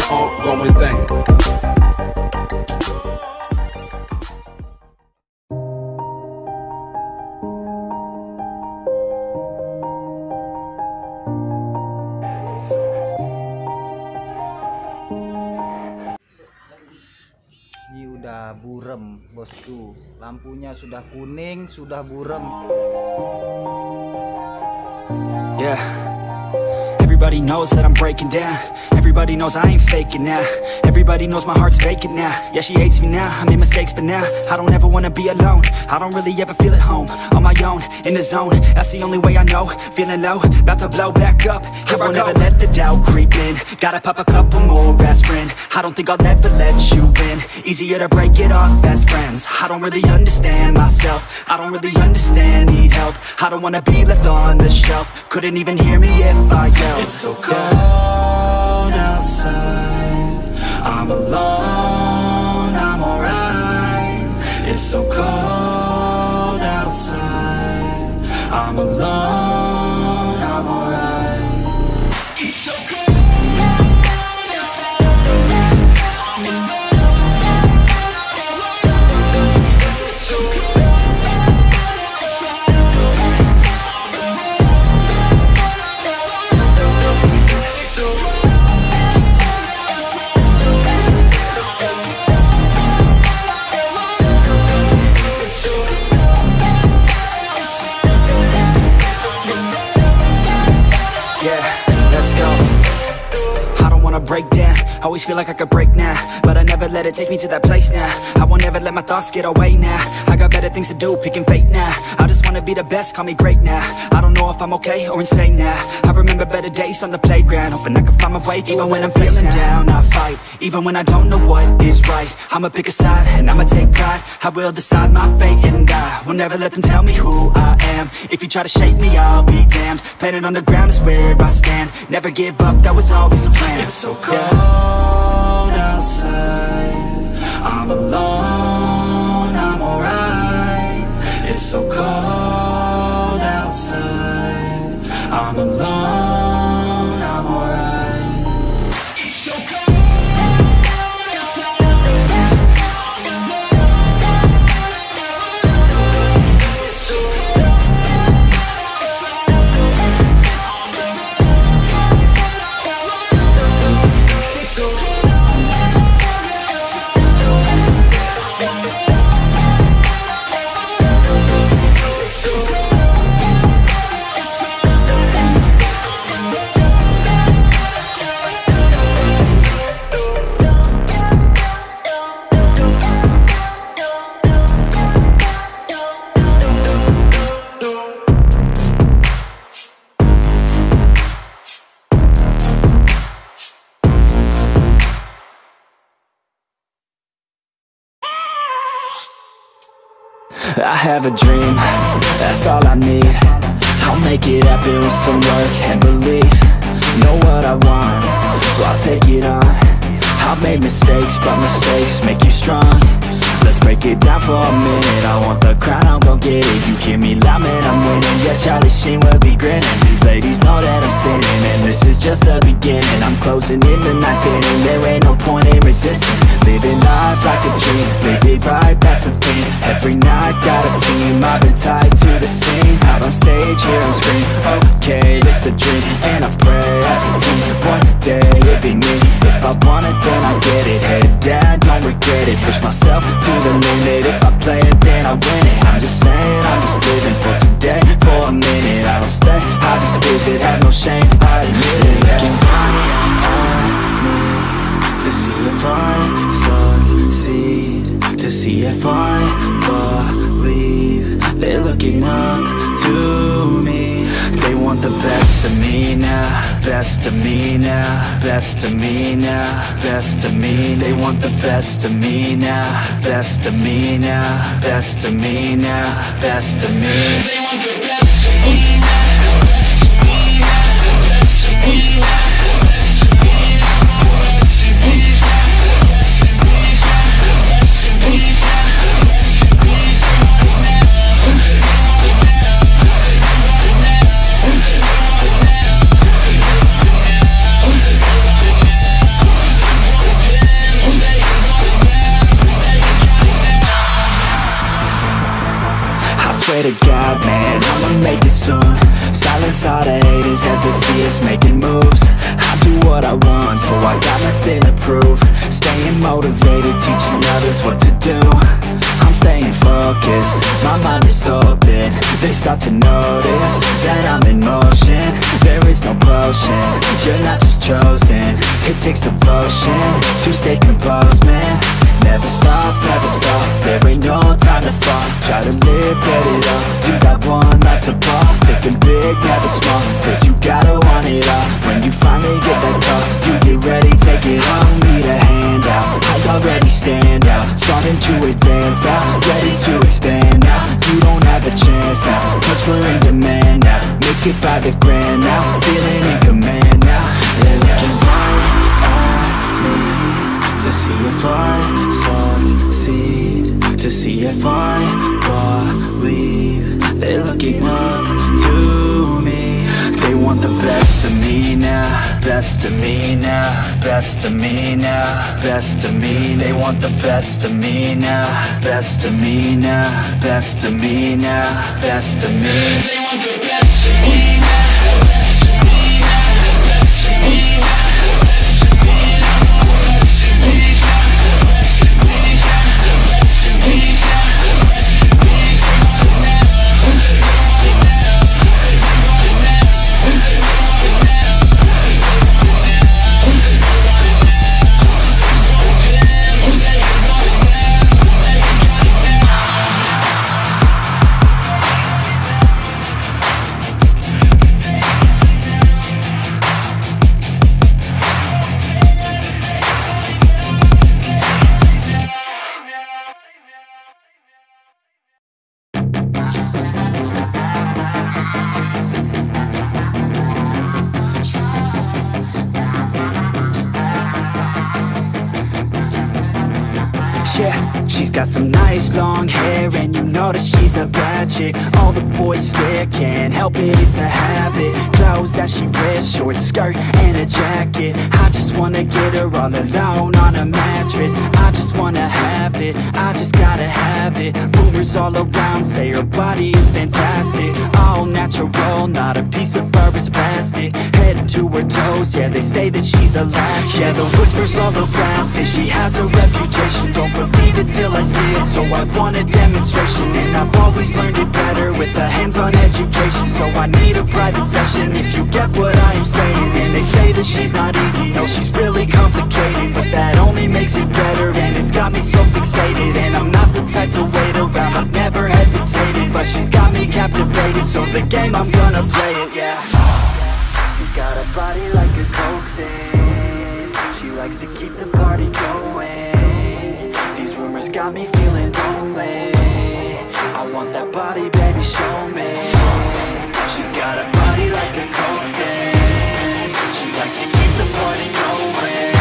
ongoing thing. Ini udah burem bosku, lampunya sudah kuning, sudah burem. Yeah, everybody knows that I'm breaking down. Everybody knows I ain't faking now. Everybody knows my heart's vacant now. Yeah, she hates me now, I made mistakes but now I don't ever wanna be alone. I don't really ever feel at home, on my own, in the zone. That's the only way I know, feeling low, about to blow back up. I won't ever let the doubt creep in. Gotta pop a couple more aspirin. I don't think I'll ever let you in. Easier to break it off best friends. I don't really understand myself, I don't really understand, need help. I don't wanna be left on the shelf. Couldn't even hear me if I yelled. It's so cold outside, I'm alone, I'm alright. It's so cold outside, I'm alone, I'm alright. It's so cold. Break down, always feel like I could break now, but I never let it take me to that place now. I won't ever let my thoughts get away now. I got better things to do, picking fate now. I just wanna be the best, call me great now. I don't know if I'm okay or insane now. I remember better days on the playground, hoping I can find my way. Even when I'm feeling down, I fight. Even when I don't know what is right, I'ma pick a side and I'ma take pride. I will decide my fate and I will never let them tell me who I am. If you try to shape me, I'll be damned. Planet on the ground is where I stand. Never give up, that was always the plan. It's so cold outside, I'm alone, I'm alright. It's so cold outside, I'm alone, I'm alright. It's so cold. I have a dream, that's all I need. I'll make it happen with some work and belief. Know what I want, so I'll take it on. I've made mistakes, but mistakes make you strong. Let's break it down for a minute. I want the crown, I'm gon' get it. You hear me loud, man, I'm winning. Yeah, Charlie Sheen will be grinning. These ladies know that I'm sinning, and this is just the beginning. I'm closing in the night inning. There ain't no point in resisting. Living life like a dream, live it right, that's the thing. Every night got a team, I've been tied to the scene. Out on stage, here I'm screaming, okay, it's a dream. And I pray as a team, one day it'll be me. If I want it, then I get it. Head down, don't regret it. Push myself to the limit. If I play it, then I win it. I'm just saying, I'm just living for today, for a minute. I don't stay, I just visit, have no shame, I admit it. Looking right at me to see if I succeed, to see if I believe. They're looking up to me. They want the best of me now, best of me now, best of me now, best of me. They want the best of me now, best of me now, best of me now, best of me. They want the best of me now. to God, man, I'ma make it soon. Silence all the haters as they see us making moves. I do what I want, so I got nothing to prove. Staying motivated, teaching others what to do. I'm staying focused, my mind is open. They start to notice that I'm in motion. There is no potion, you're not just chosen. It takes devotion to stay composed, man. Never stop, there ain't no time to fall. Try to live, get it up, you got one life to ball. Thinking big, never small, cause you gotta want it all. When you finally get that call, you get ready, take it on. Need a hand out, I already stand out. Starting to advance now, ready to expand now. You don't have a chance now, cause we're in demand now. Make it by the grand now, feeling in command now. They're looking right at me to see if I succeed, to see if I believe. They're looking up to me. They want the best of me now, best of me now, best of me now, best of me. They want the best of me now, best of me now, best of me now, best of me. They want the best of me now. Yeah, she's got some nice long hair, and you know that she's a bad chick. All the boys stare, can't help it, it's a habit. Clothes that she wears, short skirt and a jacket. I just wanna get her all alone on a mattress. I just wanna have it, I just gotta have it. Rumors all around say her body is fantastic. All natural, not a piece of fur is plastic. Head to her toes, yeah, they say that she's a latch. Yeah, the whispers all around say she has a reputation. Don't believe it till I see it, so I want a demonstration. And I've always learned it better with a hands-on education. So I need a private session, if you get what I am saying. And they say that she's not easy, no, she's really complicated. But that only makes it better, and it's got me so fixated. And I'm not the type to wait around, I've never hesitated. But she's got me captivated, so the game, I'm gonna play it, yeah. She's got a body like a coke thing. She likes to keep the party going. Got me feeling lonely. I want that body, baby, show me. She's got a body like a coke thing. She likes to keep the party going.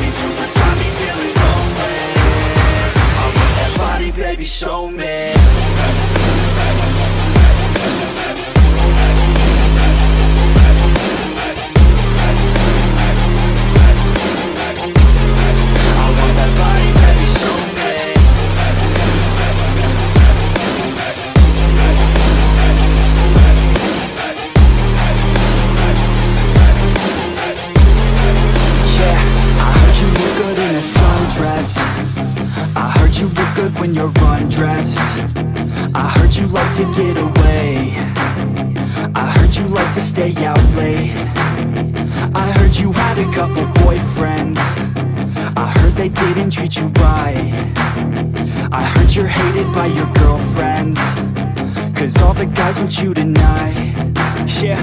These rumors got me feeling lonely. I want that body, baby, show me. I heard you look good when you're undressed. I heard you like to get away. I heard you like to stay out late. I heard you had a couple boyfriends. I heard they didn't treat you right. I heard you're hated by your girlfriends, cause all the guys want you tonight. Yeah,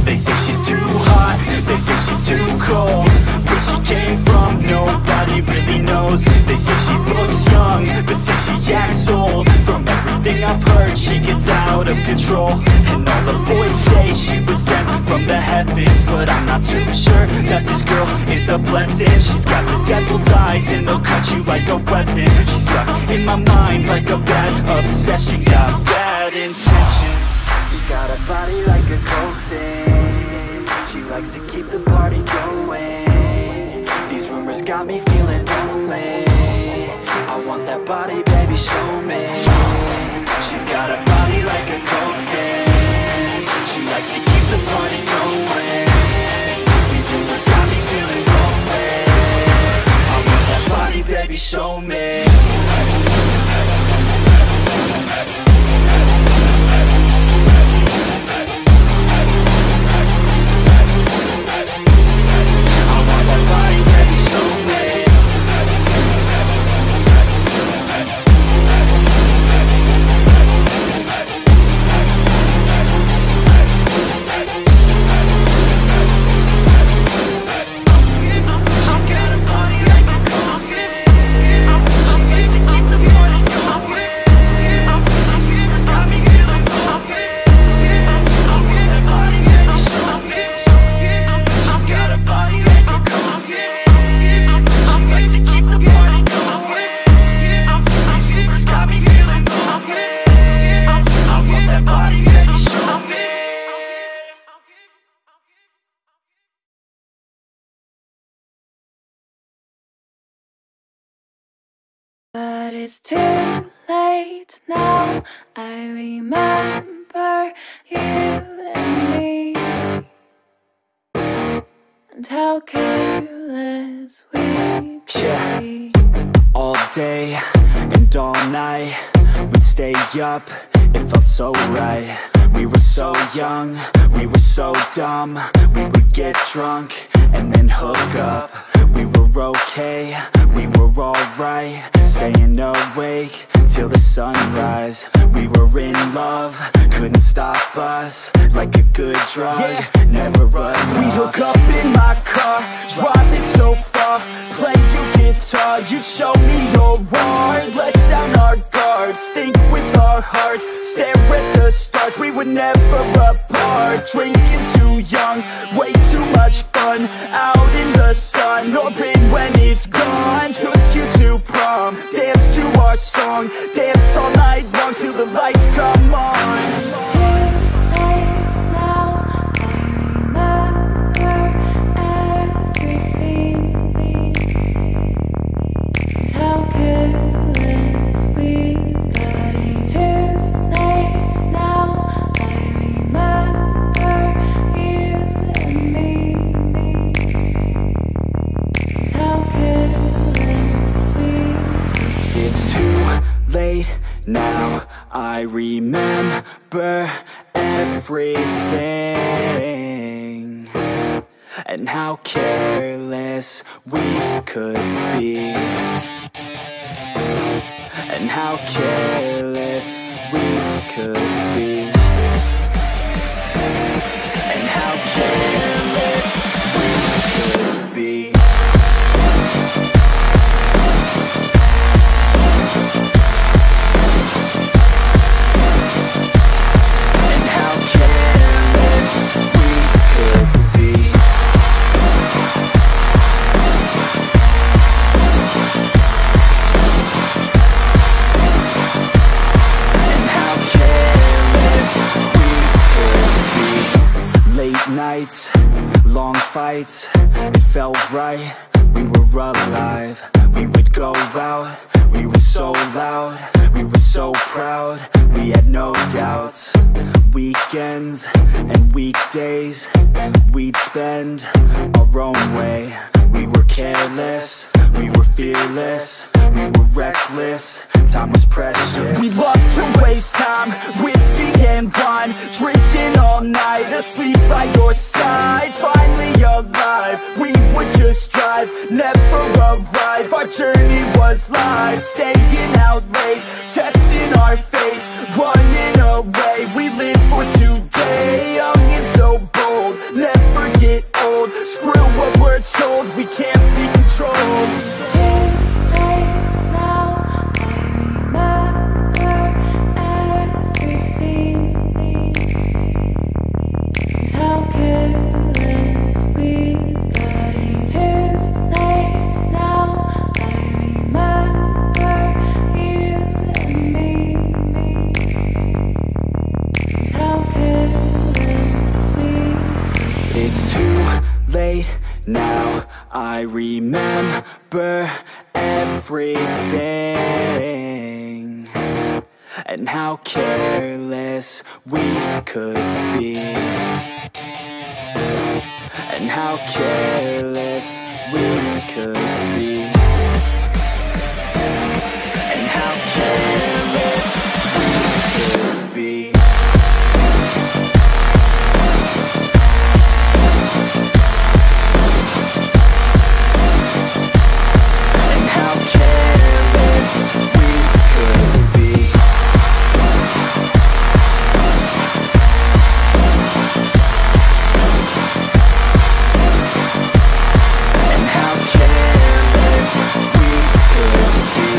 they say she's too hot, they say she's too cold. Where she came from, nobody really knows. They say she looks young, but say she acts old. From everything I've heard, she gets out of control. And all the boys say she was sent from the heavens, but I'm not too sure that this girl is a blessing. She's got the devil's eyes and they'll cut you like a weapon. She's stuck in my mind like a bad obsession. Got bad intentions. She's got a body like a coke thing. She likes to keep the party going. These rumors got me feeling lonely. I want that body, baby, show me. She's got a body party going. These rumors got me feeling lonely. I want that body, baby, show me. But it's too late now. I remember you and me, and how careless we could be. All day and all night, we'd stay up, it felt so right. We were so young, we were so dumb. We would get drunk and then hook up. We were okay, we were alright, staying awake till the sunrise. We were in love, couldn't stop us, like a good drug, never enough. We hook up in my car, driving so far, play your guitar, you'd show me your art. Let down our guards, think with our hearts, stare at the stars, we were never apart. Drinking too young, way too much fun, out in the sun, open when it's gone. Took you to prom, dance to our song, dance all night long till the lights come on. Late now, I remember everything, and how careless we could be, and how careless we could be, and how careless we could be. Nights, long fights, it felt right, we were alive. We would go out, we were so loud, we were so proud, we had no doubts. Weekends and weekdays, we'd spend our own way. We were careless, we were fearless, we were reckless, time was precious. We loved to waste time, whiskey and wine, drinking all night, asleep by your side. Finally alive, we would just drive, never arrive. Our journey was live, staying out late, testing our fate, running away. We live for today, young and so bold, never get old. Screw what we're told, we can't be controlled. Late now, I remember everything, and how careless we could be. and how careless we could be, and how careless we could be. And how careless we could be. And how careless we could be.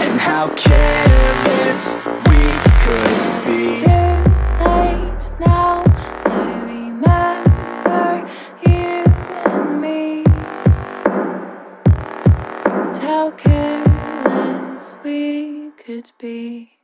And how careless we could be. It's too late now. I remember you and me, and how careless we could be.